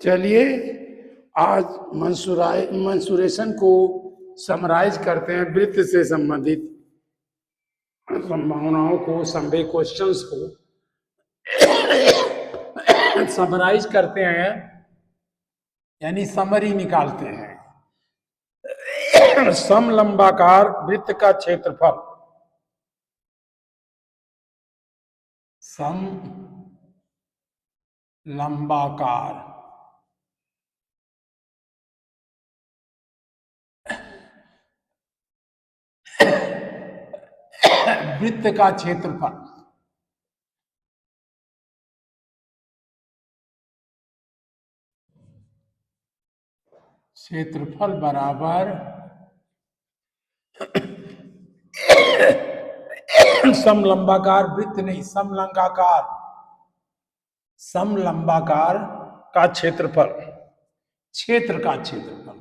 चलिए आज मंसूरेशन को समराइज करते हैं। वृत्त से संबंधित संभावनाओं को, संभव क्वेश्चंस को समराइज करते हैं, यानी समरी निकालते हैं। समलंबाकार वृत्त का क्षेत्रफल, समलंबाकार वृत्त का क्षेत्रफल बराबर समलंबाकार वृत्त नहीं, समलंबाकार का क्षेत्रफल, क्षेत्र का क्षेत्रफल।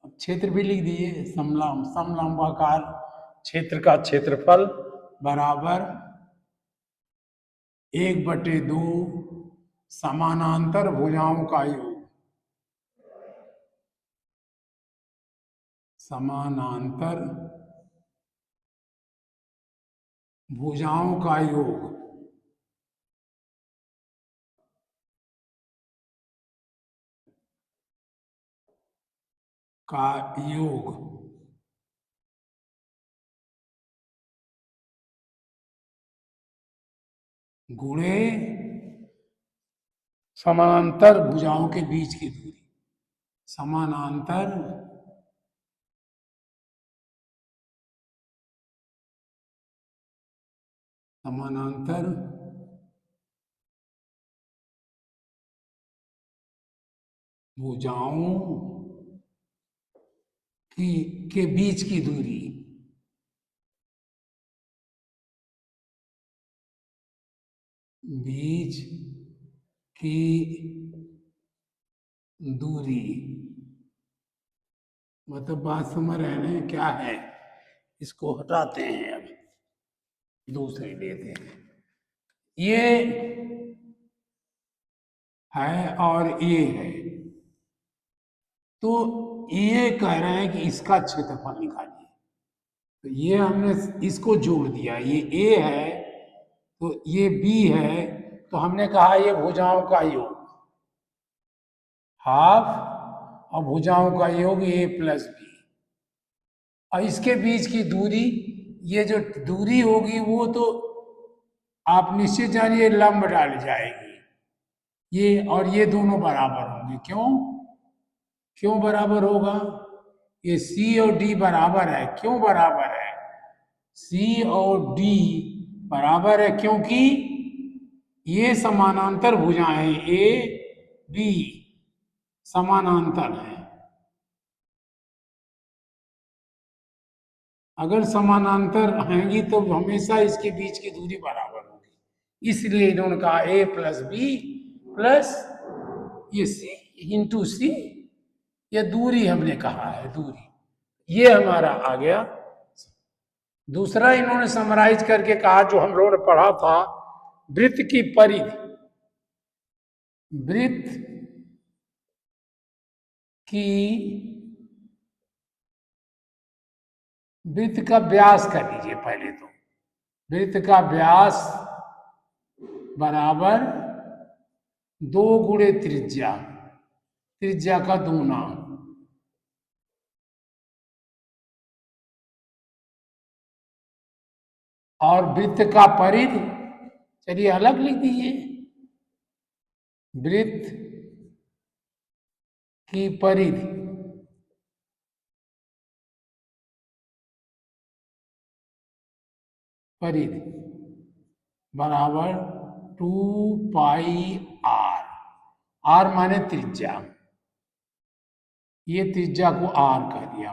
अब क्षेत्र भी लिख दिए। समलंबाकार क्षेत्र का क्षेत्रफल बराबर 1/2 समानांतर भुजाओं का योग। समानांतर भुजाओं का योग गुणे समानांतर भुजाओं के बीच की दूरी। समानांतर भुजाओं के बीच की दूरी। बीच की दूरी मतलब बात समझ रहे हैं क्या है? इसको हटाते हैं, अब दूसरे लेते हैं। ये है और ये है, तो ये कह रहे हैं कि इसका क्षेत्रफल निकालिए। तो ये हमने इसको जोड़ दिया, ये ए है तो ये बी है, तो हमने कहा ये भुजाओं का योग हाफ और भुजाओं का योग ए प्लस बी, और इसके बीच की दूरी, ये जो दूरी होगी वो तो आप निश्चित जानिए लंब डाल जाएगी, ये और ये दोनों बराबर होंगे। क्यों बराबर होगा? ये सी और डी बराबर है। क्यों बराबर है? सी और डी बराबर है क्योंकि ये समानांतर भुजाएं ए बी समानांतर है। अगर समानांतर हैंगी तो हमेशा इसके बीच की दूरी बराबर होगी। इसलिए इन्होंने कहा ए प्लस बी प्लस ये सी इंटू सी, ये दूरी हमने कहा है, दूरी ये हमारा आ गया। दूसरा इन्होंने समराइज करके कहा, जो हम लोगों ने पढ़ा था, वृत्त की परिधि, वृत्त की वृत्त का व्यास कर लीजिए पहले तो। वृत्त का व्यास बराबर 2 गुणे त्रिज्या, त्रिज्या का दूना, और वृत्त का परिधि, चलिए अलग लिख दीजिए, वृत्त की परिधि बराबर 2πr, आर माने त्रिज्या, ये त्रिज्या को आर कह दिया,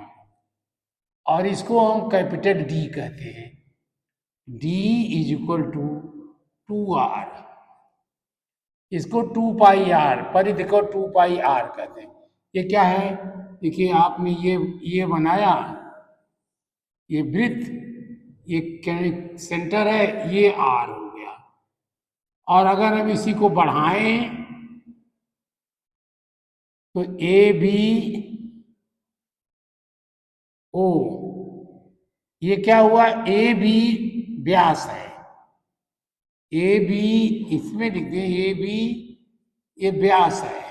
और इसको हम कैपिटल डी कहते हैं। d is equal to 2r, इसको 2πr, परिधि को 2πr कहते हैं। ये क्या है? देखिए आपने ये बनाया, ये वृत्त, ये सेंटर है, ये r हो गया, और अगर हम इसी को बढ़ाएं तो ए बी ओ, ये क्या हुआ, ए बी व्यास है, ए बी इसमें लिख दें, ए बी ये व्यास है।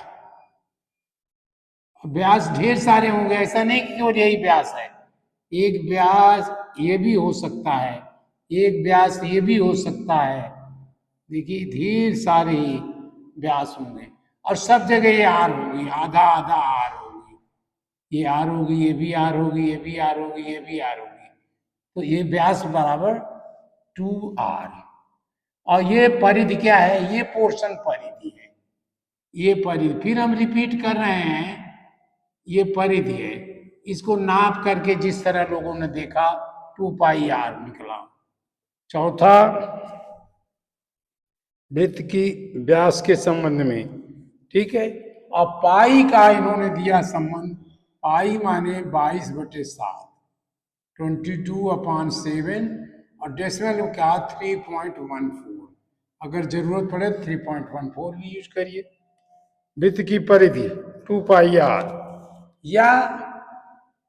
व्यास ढेर सारे होंगे, ऐसा नहीं कि केवल यही व्यास है। एक व्यास ये भी हो सकता है, एक व्यास ये भी हो सकता है। देखिए ढेर सारे ही व्यास होंगे, और सब जगह ये आर होगी, आधा आधा आर होगी, ये आर होगी, ये भी आर होगी, ये भी आर होगी, ये भी आर होगी। तो ये व्यास बराबर 2r। और ये परिधि क्या है, ये पोर्शन परिधि है, ये परिधि फिर हम रिपीट कर रहे हैं, ये परिधि है। इसको नाप करके जिस तरह लोगों ने देखा 2πr निकला। चौथा, वृत्त की व्यास के संबंध में, ठीक है। और पाई का इन्होंने दिया संबंध, पाई माने 22/7, 22/7, और डेसिमल में क्या 3.14। अगर जरूरत पड़े 3.14 भी यूज करिए। वृत्त की परिधि 2πr, या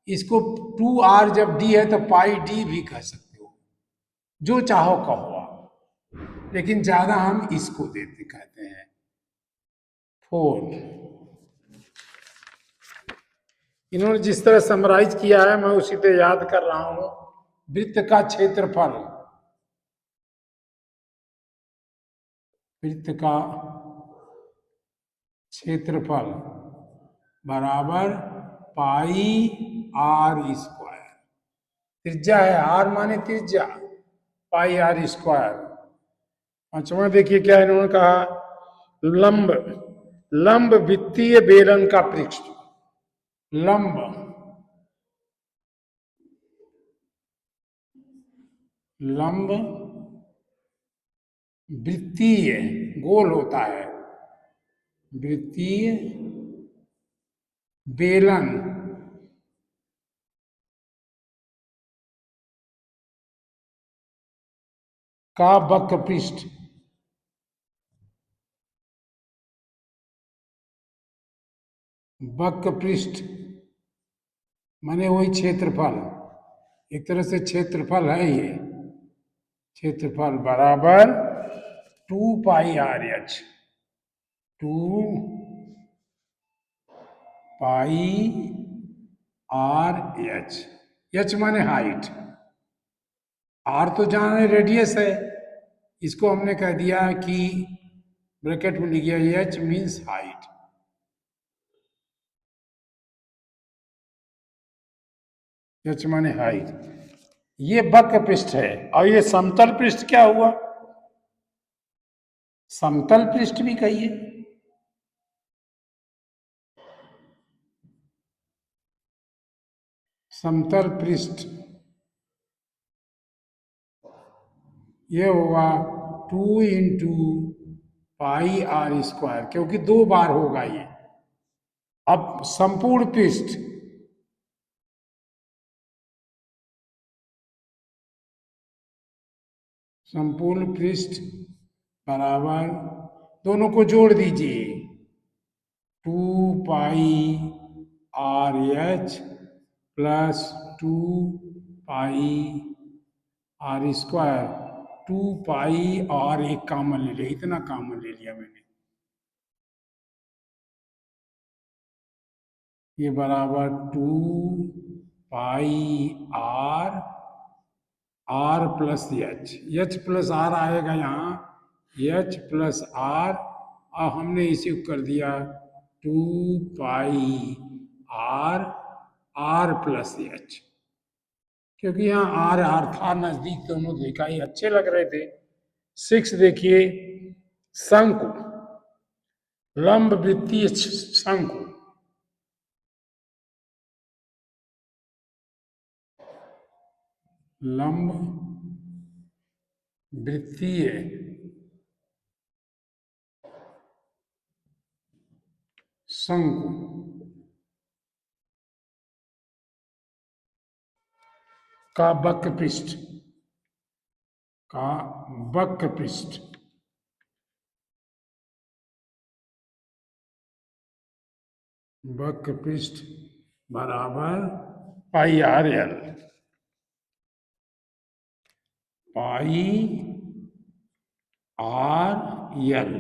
इसको 2r जब डी है तो पाई डी भी कह सकते हो, जो चाहो कहो आप, लेकिन ज्यादा हम इसको देते कहते हैं 4। इन्होंने जिस तरह समराइज किया है मैं उसी पे याद कर रहा हूं। वृत्त का क्षेत्रफल, वृत्त का क्षेत्रफल बराबर पाई आर स्क्वायर। त्रिज्या है, आर माने त्रिज्या, पाई आर स्क्वायर। पांचवा देखिए क्या इन्होंने कहा, लंब, लंब वृत्तीय बेलन का पृष्ठ, लंब लंब वृत्तीय, गोल होता है, वृत्तीय बेलन का वक्र पृष्ठ, वक्र पृष्ठ माने वही क्षेत्रफल, एक तरह से क्षेत्रफल है ये, क्षेत्रफल बराबर 2πr h, 2πr h, h माने हाइट, आर तो जाने रेडियस है, इसको हमने कह दिया कि ब्रैकेट में लिख दिया एच मीन्स हाइट। एच माने हाइट, ये वक्र पृष्ठ है। और ये समतल पृष्ठ क्या हुआ, समतल पृष्ठ भी कहिए, समतल पृष्ठ ये होगा 2 × πr², क्योंकि 2 बार होगा ये। अब संपूर्ण पृष्ठ, संपूर्ण पृष्ठ बराबर, दोनों को जोड़ दीजिए, 2πr h plus 2πr², 2πr एक कॉमन ले लिया, इतना कॉमन ले लिया मैंने, ये बराबर 2πr, r plus H, H plus R आएगा यहाँ, एच प्लस आर, और हमने इसी को कर दिया 2πr, r प्लस एच, क्योंकि यहाँ आर आर था नजदीक, दोनों देखा ही अच्छे लग रहे थे। 6 देखिए, शंकु, लंब वृत्तीय शंकु, लंब वृत्तीय शंकु का वक्र पृष्ठ, का वक्र पृष्ठ वक्र पृष्ठ बराबर पाई आर एल। पाई आर यल।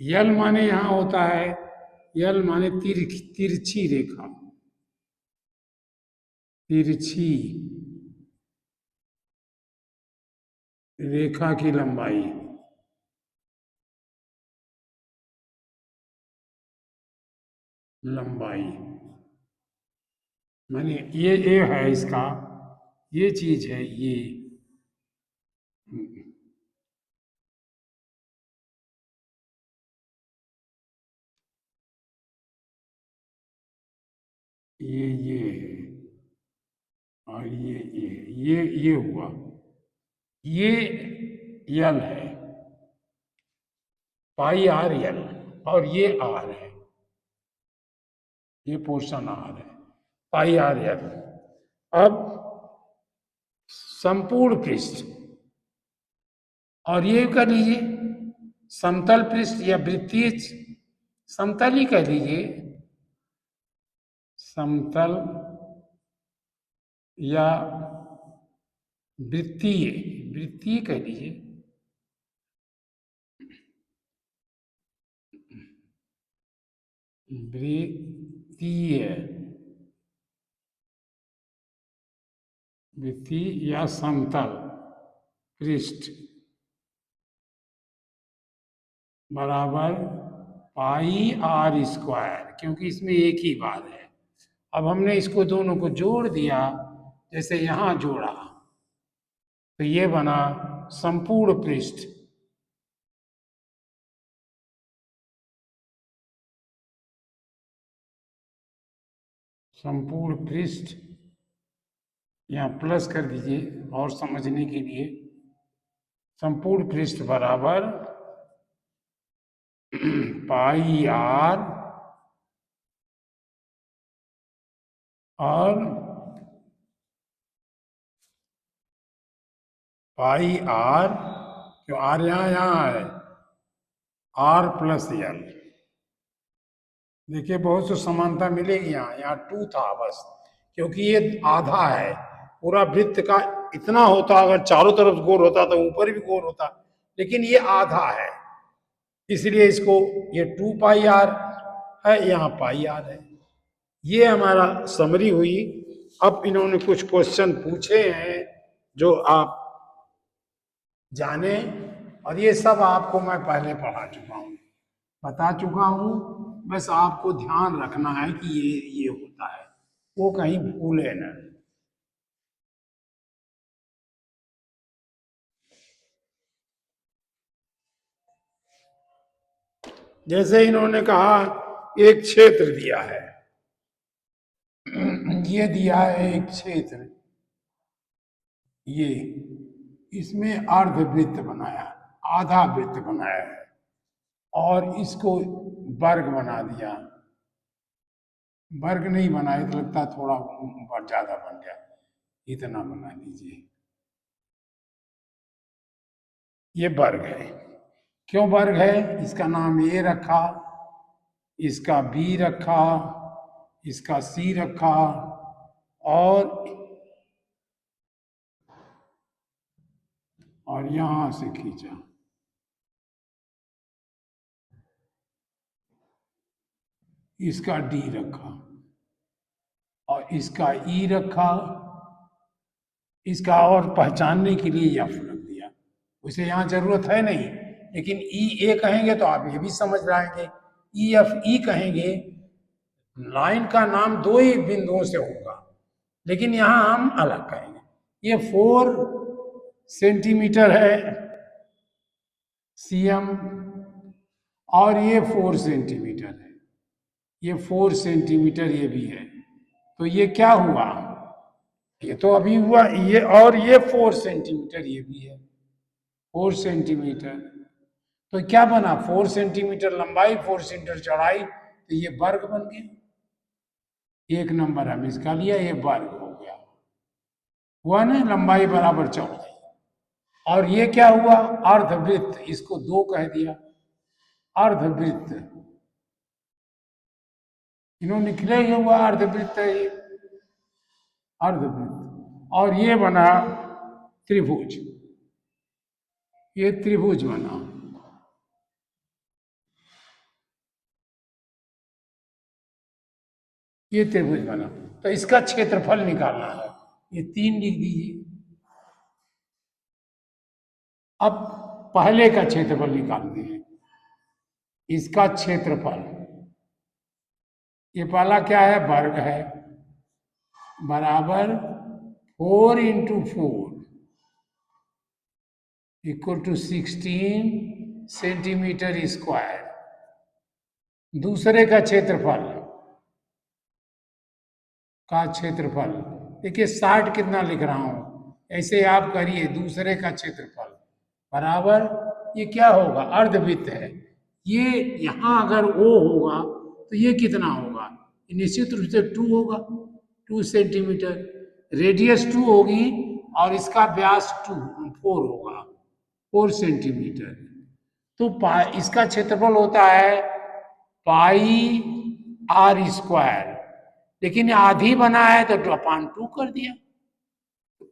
यल माने यहां होता है, यल माने तिरछी रेखा, तिरछी रेखा की लंबाई। लंबाई माने ये है इसका, ये चीज है ये है, और ये हुआ, ये यल है, पाई आर यल, और ये आर है, ये पोर्शन आर है, पाई आर यल। अब संपूर्ण पृष्ठ, और ये कर लीजिए समतल पृष्ठ या वृत्तीय, समतल ही कह लीजिए, समतल या वृत्तीय, वृत्तीय कह लीजिए, वृत्तीय, वृत्तीय या समतल पृष्ठ बराबर पाई आर स्क्वायर, क्योंकि इसमें एक ही बार है। अब हमने इसको दोनों को जोड़ दिया, जैसे यहां जोड़ा, तो ये बना संपूर्ण पृष्ठ। संपूर्ण पृष्ठ यहाँ प्लस कर दीजिए और समझने के लिए, संपूर्ण पृष्ठ बराबर पाई आर और पाई आर, क्यों आर यहाँ है, आर प्लस यल। देखिए बहुत सी समानता मिलेगी यहाँ, यहाँ टू था बस, क्योंकि ये आधा है, पूरा वृत्त का इतना होता, अगर चारों तरफ गोल होता तो ऊपर भी गोल होता, लेकिन ये आधा है, इसलिए इसको ये टू पाई आर है, यहाँ पाई आर है। ये हमारा समरी हुई। अब इन्होंने कुछ क्वेश्चन पूछे हैं जो आप जाने, और ये सब आपको मैं पहले पढ़ा चुका हूं, बता चुका हूं, बस आपको ध्यान रखना है कि ये होता है, वो कहीं भूले न। जैसे इन्होंने कहा एक क्षेत्र दिया है, ये दिया है एक क्षेत्र, ये इसमें अर्धवृत्त बनाया, आधा वृत्त बनाया है, और इसको वर्ग बना दिया, वर्ग नहीं बनाया तो लगता थोड़ा ज्यादा बन गया, इतना बना लीजिए, ये वर्ग है। क्यों वर्ग है, इसका नाम ए रखा, इसका बी रखा, इसका सी रखा, और यहां से खींचा, इसका डी रखा, और इसका ई रखा, इसका और पहचानने के लिए एफ रख दिया, उसे यहां जरूरत है नहीं, लेकिन ई ए कहेंगे तो आप ये भी समझ जाएंगे, ई एफ ई कहेंगे, लाइन का नाम दो ही बिंदुओं से होगा, लेकिन यहां हम अलग कहेंगे। ये 4 सेंटीमीटर है सीएम, और ये 4 सेंटीमीटर है, ये 4 सेंटीमीटर ये भी है, तो ये क्या हुआ, ये तो अभी हुआ ये, और ये 4 सेंटीमीटर ये भी है, 4 सेंटीमीटर, तो क्या बना, 4 सेंटीमीटर लंबाई, 4 सेंटीमीटर चौड़ाई, तो ये वर्ग बन गया, एक नंबर हम इसका लिया, ये वर्ग हो गया, हुआ ना, लंबाई बराबर चौड़ाई। और ये क्या हुआ, अर्धवृत्त, इसको 2 कह दिया, अर्धवृत्त, इन्होंने निकले ही हुआ अर्धवृत्त है ये, अर्धवृत्त। और ये बना त्रिभुज, ये त्रिभुज बना। ये त्रिभुज बना, तो इसका क्षेत्रफल निकालना है, ये 3 लिख दीजिए। अब पहले का क्षेत्रफल निकालते हैं, इसका क्षेत्रफल, ये पहला क्या है, वर्ग है, बराबर 4 into 4 equal to 16 centimetre square. दूसरे का क्षेत्रफल, देखिए 60 कितना लिख रहा हूं, ऐसे आप करिए, दूसरे का क्षेत्रफल बराबर, ये क्या होगा, अर्धवृत्त है, ये यहां अगर ओ होगा तो ये कितना होगा, निश्चित रूप से 2 होगा, 2 सेंटीमीटर, रेडियस 2 होगी और इसका व्यास 4 होगा, 4 सेंटीमीटर। तो इसका क्षेत्रफल होता है पाई आर स्क्वायर, लेकिन आधी बना है तो 2/2 कर दिया।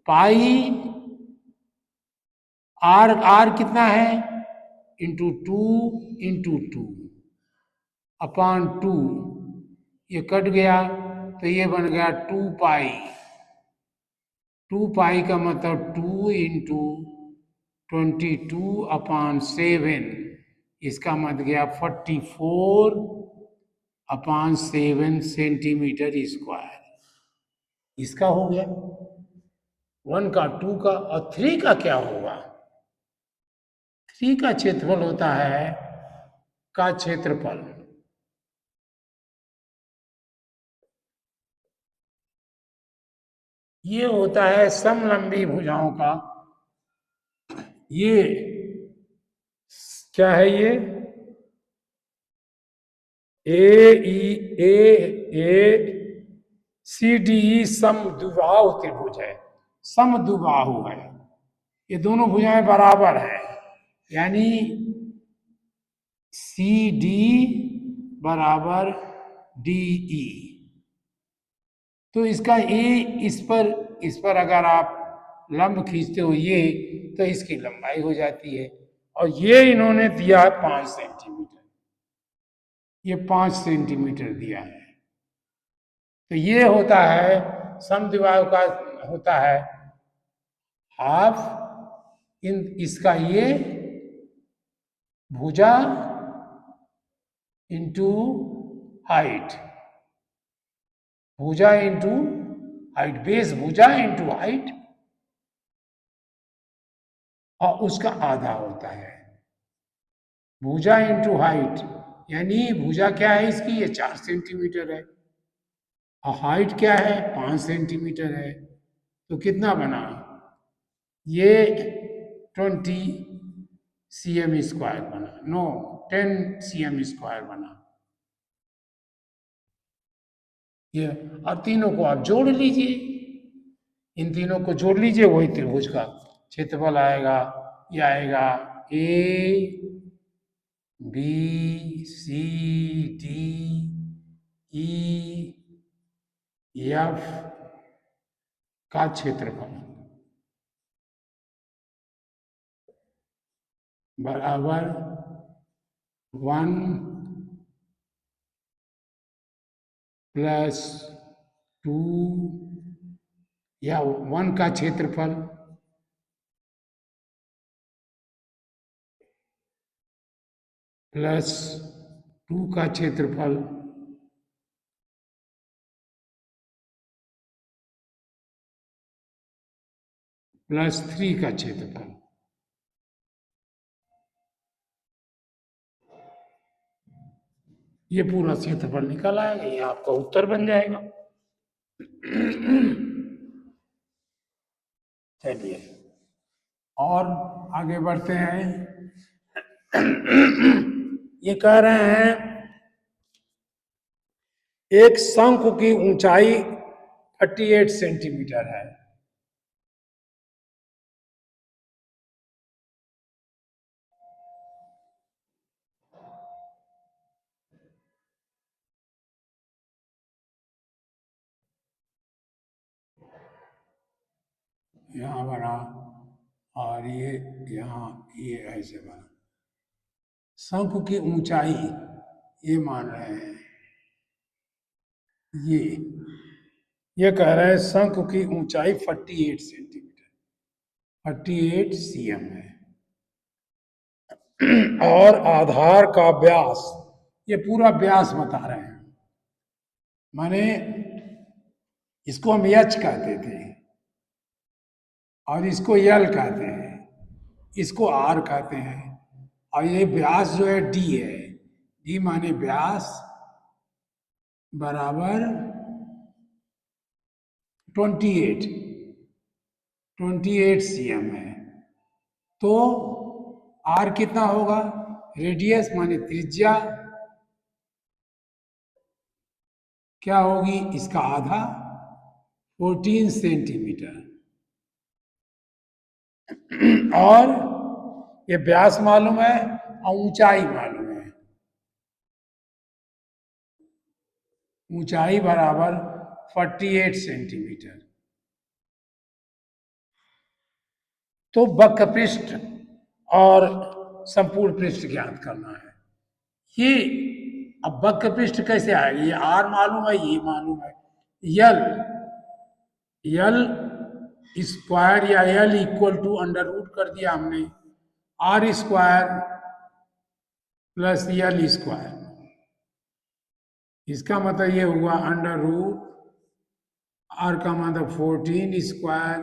पाई आर, आर कितना है, इंटू 2 अपान 2, ये कट गया तो ये बन गया 2 पाई। 2 पाई का मतलब 2 इंटू 22/7, इसका मतलब गया 44/7 सेंटीमीटर स्क्वायर। इसका हो गया 1 का, 2 का, और 3 का क्या होगा, 3 का क्षेत्रफल होता है, का क्षेत्रफल ये होता है समलंबी भुजाओं का, ये क्या है, ये ए सी डी ई समद्विबाहु त्रिभुज है, समद्विबाहु है, ये दोनों भुजाएं बराबर है, यानी सी डी बराबर डी ई। तो इसका ए, इस पर अगर आप लंब खींचते हो ये, तो इसकी लंबाई हो जाती है, और ये इन्होंने दिया है 5 सेंटीमीटर, ये 5 सेंटीमीटर दिया है। तो ये होता है समद्विबाहु का, होता है हाफ, इसका ये भुजा इंटू हाइट, भुजा इंटू हाइट, बेस भुजा इंटू हाइट, और उसका आधा होता है भुजा इंटू हाइट, यानी भुजा क्या है इसकी, ये 4 सेंटीमीटर है, और हाइट क्या है, 5 सेंटीमीटर है, तो कितना बना, ये 20 cm² बना, नो 10 cm² बना ये। और तीनों को आप जोड़ लीजिए, इन तीनों को जोड़ लीजिए, वही त्रिभुज का क्षेत्रफल आएगा, ये आएगा A B C D E F का क्षेत्रफल बराबर 1+2, या 1 का क्षेत्रफल +2 का क्षेत्रफल +3 का क्षेत्रफल। ये पूरा क्षेत्रफल निकल आएगा, ये आपका उत्तर बन जाएगा। चलिए और आगे बढ़ते हैं। ये कह रहे हैं एक शंकु की ऊंचाई 38 सेंटीमीटर है, यहाँ बना और ये यहाँ ये ऐसे बना। शंख की ऊंचाई ये मान रहे हैं, ये ये कह रहे हैं शंख की ऊंचाई 48 सेंटीमीटर, 48 cm है। और आधार का व्यास, ये पूरा व्यास बता रहे हैं। माने इसको हम यच कहते थे और इसको यल कहते हैं, इसको आर कहते हैं, और ये व्यास जो है डी है। डी माने व्यास बराबर 28, 28 cm है। तो आर कितना होगा? रेडियस माने त्रिज्या क्या होगी? इसका आधा, 14 सेंटीमीटर। और ये व्यास मालूम है और ऊंचाई मालूम है। ऊंचाई बराबर 48 सेंटीमीटर। तो वक्र पृष्ठ और संपूर्ण पृष्ठ ज्ञात करना है। ये अब वक्र पृष्ठ कैसे आएगा? ये आर मालूम है, ये मालूम है। यल यल स्क्वायर या L equal to under root कर दिया हमने, R square plus L square. इसका मतलब ये हुआ अंडर रूट आर का मतलब 14 स्क्वायर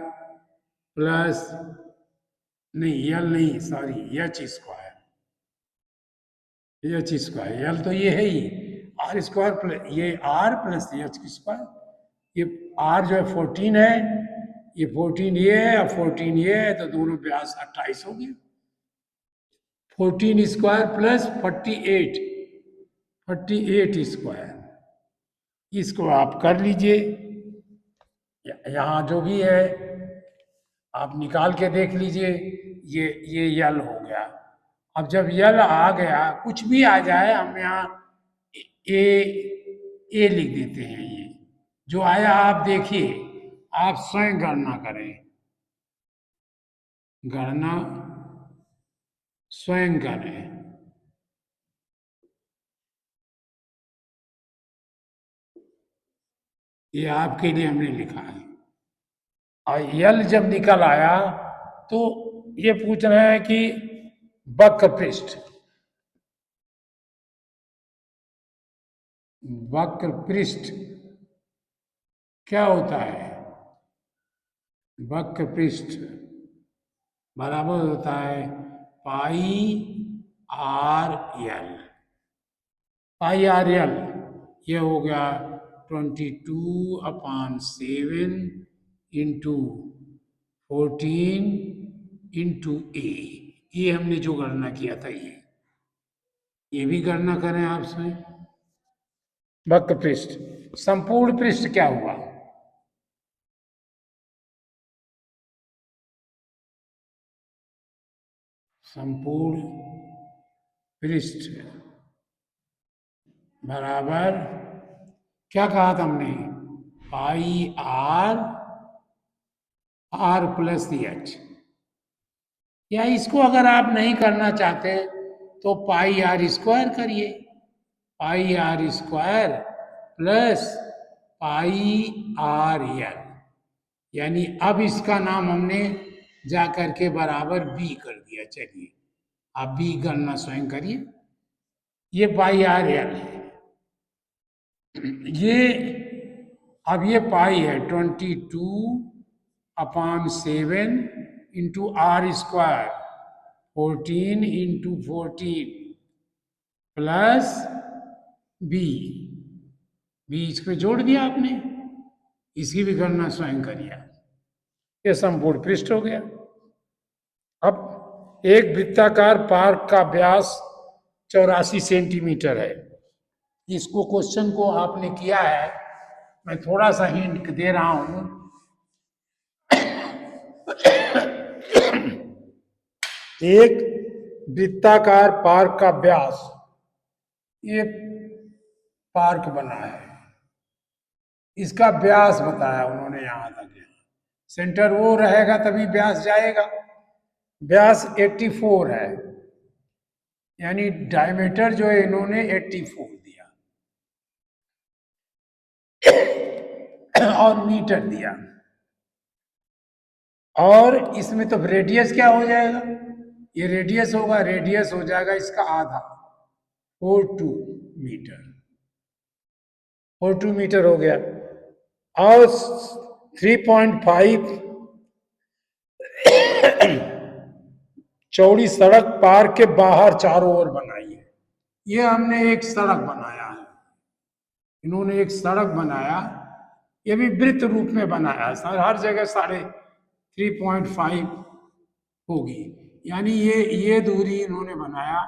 प्लस, नहीं यल नहीं, sorry, H square, H square. L तो ये है ही, आर स्क्वायर प्लस ये आर प्लस एच स्क्वायर। ये आर जो है 14 है, ये 14 ये है और 14 ये है, तो दोनों व्यास 28 हो गया। 14 स्क्वायर प्लस 48, 48 स्क्वायर। इसको आप कर लीजिए, यहाँ जो भी है आप निकाल के देख लीजिए। ये यल हो गया। अब जब यल आ गया, कुछ भी आ जाए हम यहाँ ए ए लिख देते हैं। ये जो आया आप देखिए, आप स्वयं गणना करें, गणना स्वयं करें। ये आपके लिए हमने लिखा है। और यल जब निकल आया तो ये पूछ रहे हैं कि वक्र पृष्ठ, वक्र पृष्ठ क्या होता है? वक्र पृष्ठ बराबर होता है पाई आर यल। पाई आर यल ये हो गया 22/7 इंटू 14 इंटू ए। ये हमने जो गणना किया था, ये भी गणना करें आप स्वयं। वक्र पृष्ठ, संपूर्ण पृष्ठ क्या हुआ? संपूर्ण पृष्ठ बराबर क्या कहा था हमने? पाई आर, आर प्लस एच। या इसको अगर आप नहीं करना चाहते तो पाई आर स्क्वायर करिए, pi R square plus pi R L. यानी अब इसका नाम हमने जा करके बराबर बी कर दिया। चलिए आप बी गणना स्वयं करिए। ये पाई आर यल है। ये अब ये पाई है 22/7 into R square, 14 into 14 plus B. बीच में जोड़ दिया आपने, इसकी भी गणना स्वयं करिए। ये संपूर्ण पृष्ठ हो गया। अब एक वृत्ताकार पार्क का व्यास 84 सेंटीमीटर है। इसको क्वेश्चन को आपने किया है, मैं थोड़ा सा हिंट दे रहा हूं। एक वृत्ताकार पार्क का व्यास, ये पार्क बना है, इसका व्यास बताया उन्होंने यहां तक। सेंटर वो रहेगा तभी व्यास जाएगा। व्यास 84 है, यानी डायमीटर जो है इन्होंने 84 दिया और मीटर दिया। और इसमें तो रेडियस क्या हो जाएगा, ये रेडियस होगा, रेडियस हो जाएगा इसका आधा, 42 मीटर। 42 मीटर हो गया। और 3.5 चौड़ी सड़क पार्क के बाहर चारों ओर बनाई है। ये हमने एक सड़क बनाया है, इन्होंने एक सड़क बनाया, ये भी वृत्त रूप में बनाया है, हर जगह 3.5 होगी, यानी ये दूरी इन्होंने बनाया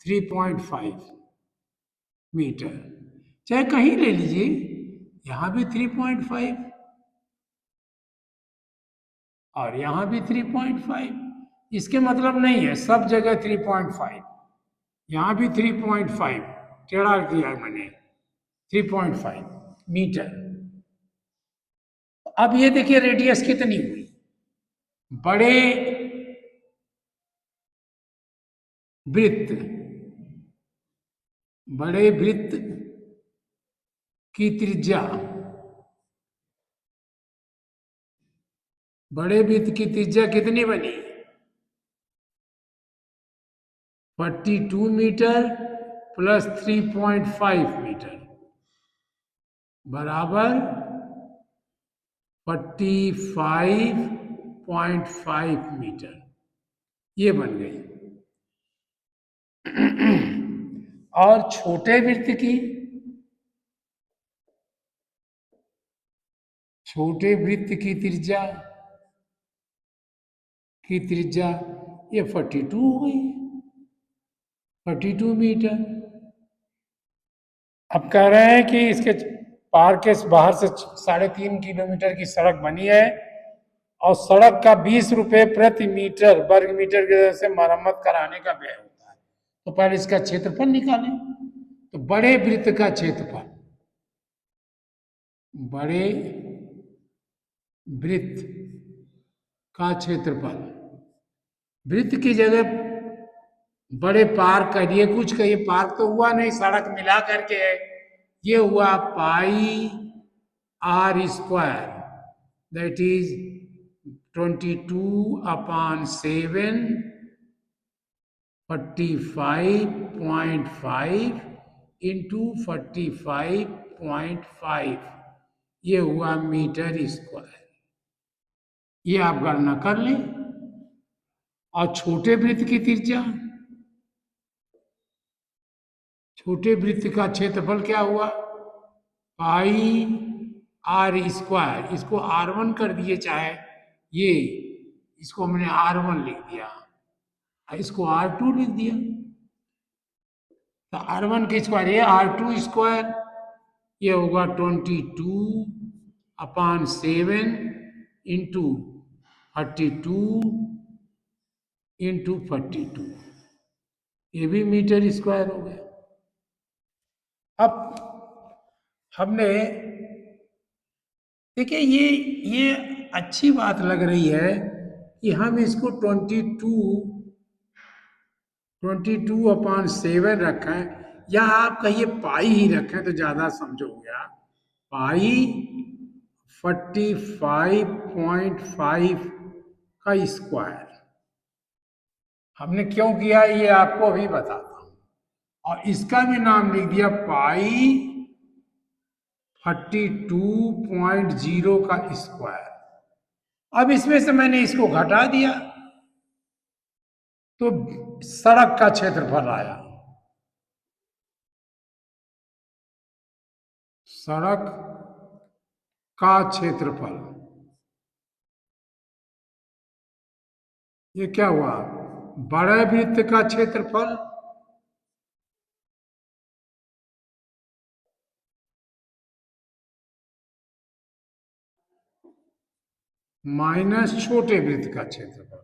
3.5 मीटर। चाहे कहीं ले लीजिए, यहां भी 3.5 और यहां भी 3.5, इसके मतलब नहीं है सब जगह 3.5, यहां भी 3.5 टेढ़ा किया है मैंने, 3.5 मीटर। अब ये देखिए रेडियस कितनी हुई, बड़े वृत्त, बड़े वृत्त की त्रिज्या, बड़े वृत्त की त्रिज्या कितनी बनी, 42 मीटर प्लस 3.5 मीटर बराबर 45.5 मीटर, ये बन गई। और छोटे वृत्त की, छोटे वृत्त की त्रिज्या, ये 42 हो गई, 42 मीटर। अब कह रहे हैं कि इसके पार्क के बाहर से 3.5 किलोमीटर की सड़क बनी है और सड़क का 20 रुपये प्रति मीटर वर्ग मीटर की वजह से मरम्मत कराने का व्यय होता है। तो पहले इसका क्षेत्रफल निकालें। तो बड़े वृत्त का क्षेत्रफल, बड़े वृत्त का क्षेत्रफल, वृत्त की जगह बड़े पार्क करिए, कुछ कहिए, पार्क तो हुआ नहीं, सड़क मिला करके है, ये हुआ pi R square, that is 22/7, 45.5 into 45.5, ये हुआ मीटर स्क्वायर। ये आप गणना कर लें। और छोटे वृत्त की त्रिज्या, छोटे वृत्त का क्षेत्रफल क्या हुआ, पाई आर स्क्वायर, इसको R1 कर दिए, चाहे ये, इसको हमने R1 लिख दिया, इसको R2 लिख दिया, तो R1 के स्क्वायर, ये R2 स्क्वायर, ये होगा 22/7 इंटू 42 ये भी मीटर स्क्वायर हो गया। अब हमने, देखिए ये अच्छी बात लग रही है कि हम इसको 22/7 रखें, या आप कहिए पाई ही रखें तो ज्यादा समझ हो गया, पाई 45.5 का स्क्वायर। हमने क्यों किया ये आपको अभी बताता हूं। और इसका भी नाम लिख दिया पाई 42.0 का स्क्वायर। अब इसमें से मैंने इसको घटा दिया तो सड़क का क्षेत्रफल आया, सड़क का क्षेत्रफल, ये क्या हुआ, बड़े वृत्त का क्षेत्रफल माइनस छोटे वृत्त का क्षेत्रफल।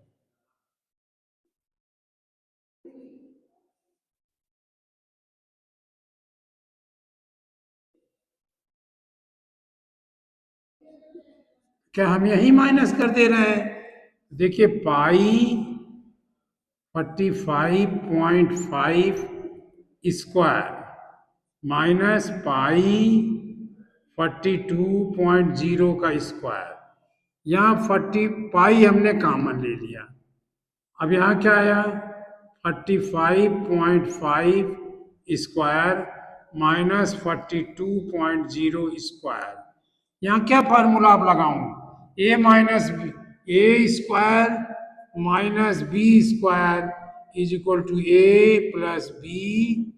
क्या हम यही माइनस कर दे रहे हैं? देखिए पाई 45.5 स्क्वायर माइनस पाई 42.0 का स्क्वायर। यहाँ 40 पाई हमने कॉमन ले लिया। अब यहाँ क्या आया 45.5 स्क्वायर माइनस 42.0 स्क्वायर। यहाँ क्या फार्मूला आप लगाऊं? A minus B, A square minus B square is equal to A plus B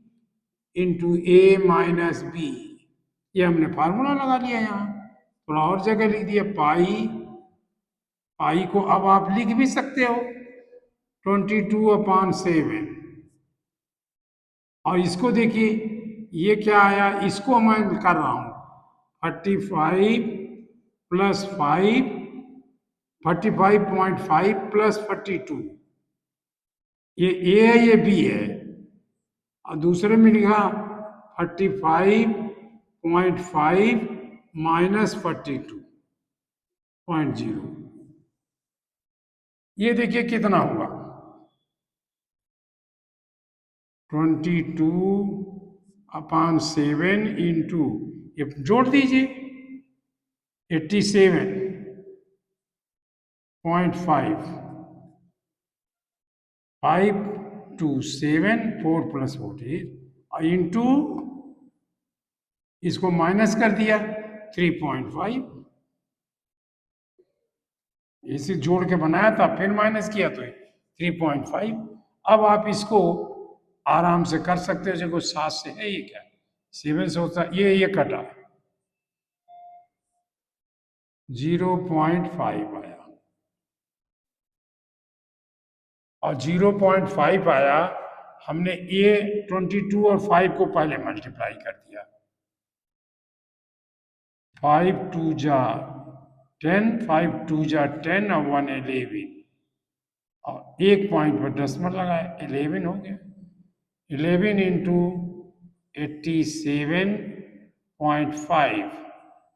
into A minus B. ये हमने फार्मूला लगा लिया। यहाँ थोड़ा और जगह लिख दिया पाई, पाई को अब आप लिख भी सकते हो 22/7। और इसको देखिए ये क्या आया, इसको मैं कर रहा हूं 45 प्लस 5 45.5 प्लस 42। ये ए है ये बी है। और दूसरे में लिखा 45.5 माइनस 42.0। ये देखिए कितना हुआ 22/7 इंटू ये जोड़ दीजिए 87.5 527 4 प्लस 14 इंटू इसको माइनस कर दिया 3.5। इसे जोड़ के बनाया था फिर माइनस किया तो 3.5। अब आप इसको आराम से कर सकते हो। देखो 7 से है ये क्या 7 से होता ये कटा 0.5 आया। और 0.5 आया, हमने ये 22 और 5 को पहले मल्टीप्लाई कर दिया। 5 2 जा 10, 5 2 जा 10 और 1 11। और एक पॉइंट पर दशमलव लगाए 11 हो गया। 11 इंटू 87.5।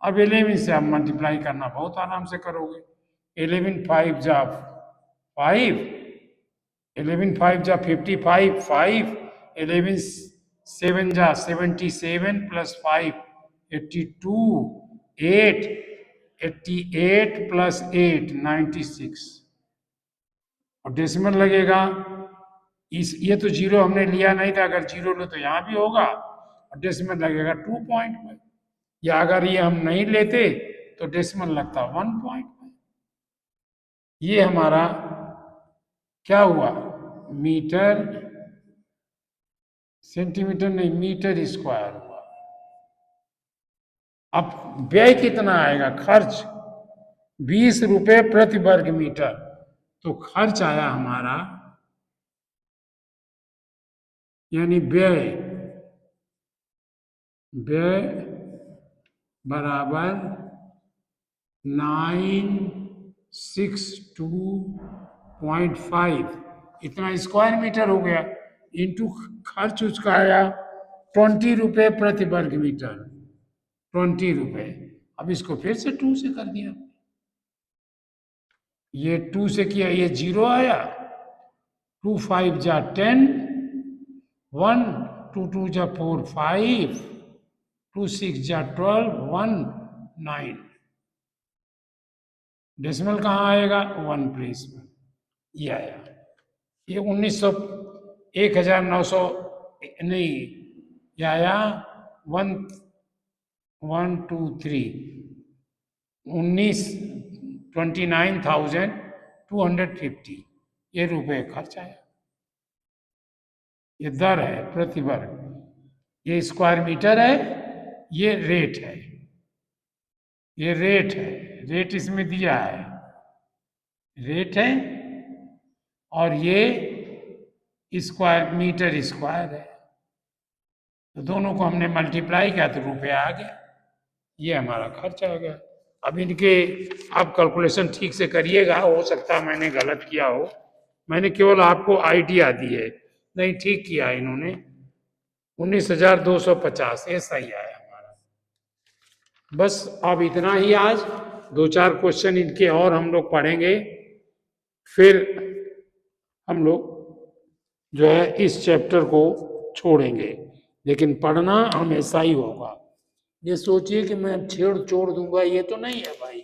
अब 11 से आप मल्टीप्लाई करना बहुत आराम से करोगे। 11 5 जा 5, 11 5 जा 55 5, 11 7 जा 77 प्लस 5 82 8 88 प्लस 8 96। और डेसिमल लगेगा इस ये तो जीरो हमने लिया नहीं था, अगर जीरो लो तो यहाँ भी होगा और डेसिमल लगेगा 2.5। या अगर ये हम नहीं लेते तो डेसिमल लगता 1.5। ये हमारा क्या हुआ मीटर, सेंटीमीटर नहीं मीटर स्क्वायर हुआ। अब व्यय कितना आएगा, खर्च 20 रुपए प्रति वर्ग मीटर। तो खर्च आया हमारा यानी व्यय, व्यय बराबर 962.5 इतना स्क्वायर मीटर हो गया। इंटू खर्च उसका आया 20 रुपए प्रति वर्ग मीटर, 20 रुपए। अब इसको फिर से 2 से कर दिया। ये 2 से किया ये 0 आया, 2 5 जा 10, 1 2 2 जा 4 5, 2 6 जा 12 1 9। डेसिमल कहाँ आएगा 1 प्लेस में, ये आया। ये 1900 1900 नहीं, ये आया 1 1 2 3 29,250 ये रुपए खर्च आया। ये दर है प्रति वर्ग, ये स्क्वायर मीटर है, ये रेट है, ये रेट है, रेट इसमें दिया है, रेट है। और ये स्क्वायर मीटर स्क्वायर है, तो दोनों को हमने मल्टीप्लाई किया तो रुपया आ गया। ये हमारा खर्च आ गया। अब इनके आप कैलकुलेशन ठीक से करिएगा, हो सकता है मैंने गलत किया हो, मैंने केवल आपको आइडिया दी है। नहीं ठीक किया इन्होंने, 19,250 ये सही आया हमारा। बस अब इतना ही आज। दो चार क्वेश्चन इनके और हम लोग पढ़ेंगे, फिर हम लोग जो है इस चैप्टर को छोड़ेंगे, लेकिन पढ़ना हमेशा ही होगा। ये सोचिए कि मैं छेड़ छोड़ दूंगा, ये तो नहीं है भाई,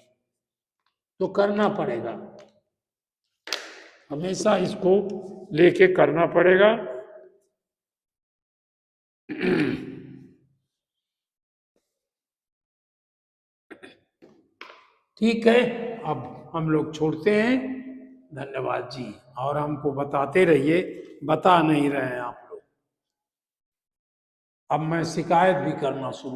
तो करना पड़ेगा, हमेशा इसको लेके करना पड़ेगा। ठीक है, अब हम लोग छोड़ते हैं। धन्यवाद जी, और हमको बताते रहिए, बता नहीं रहे हैं आप लोग। अब मैं शिकायत भी करना शुरू